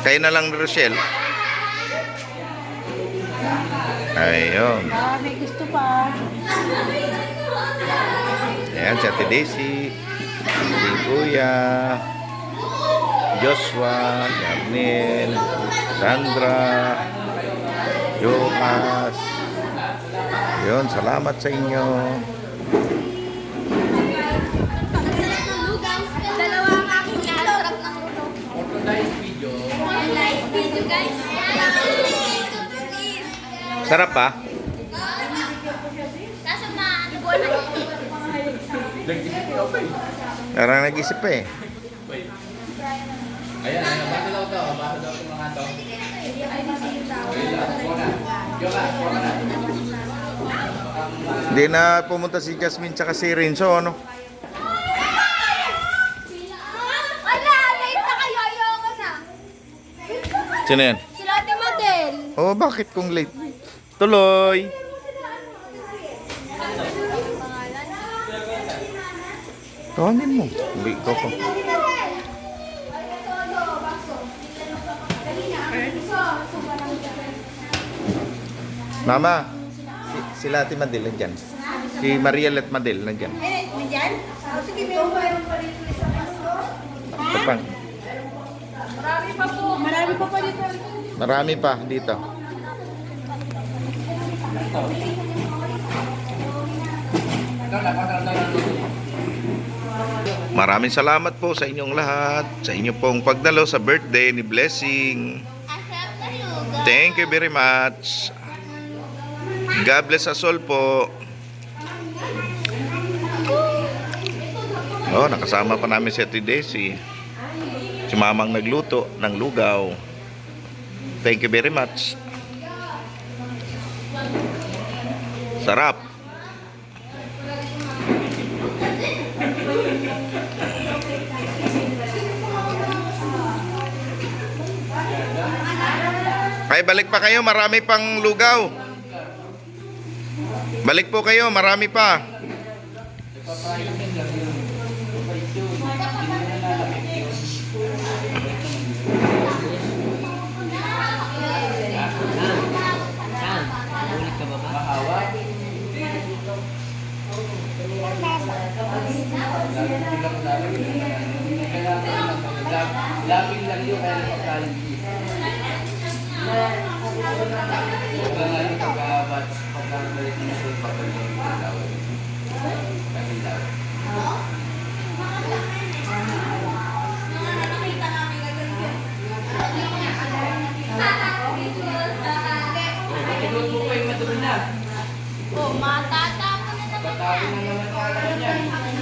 Kayo na lang, Rochelle. Ayun. May gusto pa. Ayan, si Ate Daisy. Si Kuya. Joshua. Yarnel. Sandra. Jokas. Yun, salamat sa inyo. Dalawa ang aking sarap ng luto. Organized video. Nice video, guys. Sarap pa? Kaso ano buwan na Parang nag-isip pa eh. Ayan, basa daw to. Basa daw itong mga to. Hindi na pumunta si Jasmine tsaka si Renzo, ano? Ala, late na kayo. Ayoko na. Sino yan? Sila Ate Madel. Oh, bakit kung late? Tuloy! Tawagin mo. Hindi, ikaw pa. Mama, sila Ate Madel nandyan. Si Mariel at Madel nandyan. Nandyan? Sige, meron pa rin. Ito pa. Marami pa po. Marami pa pa dito. Marami pa dito. Maraming salamat po sa inyong lahat. Sa inyo pong pagdalo sa birthday ni Blessing. Asap na lugar. Thank you very much. God bless us all po. Oh, nakasama pa namin si Ate Daisy. Si Mamang nagluto ng lugaw. Thank you very much. Sarap. Ay, balik pa kayo, marami pang lugaw. Balik po kayo, marami pa. Lapin lang yun kaya napakain. Huwag lang yung pag-abat. Pagkakabalik na sa pagkakabalik na tawag. Pag-ilaw. Matulog mo ko yung madumi na. Oh, matatapon na naman. Patapin na naman tayo niyan.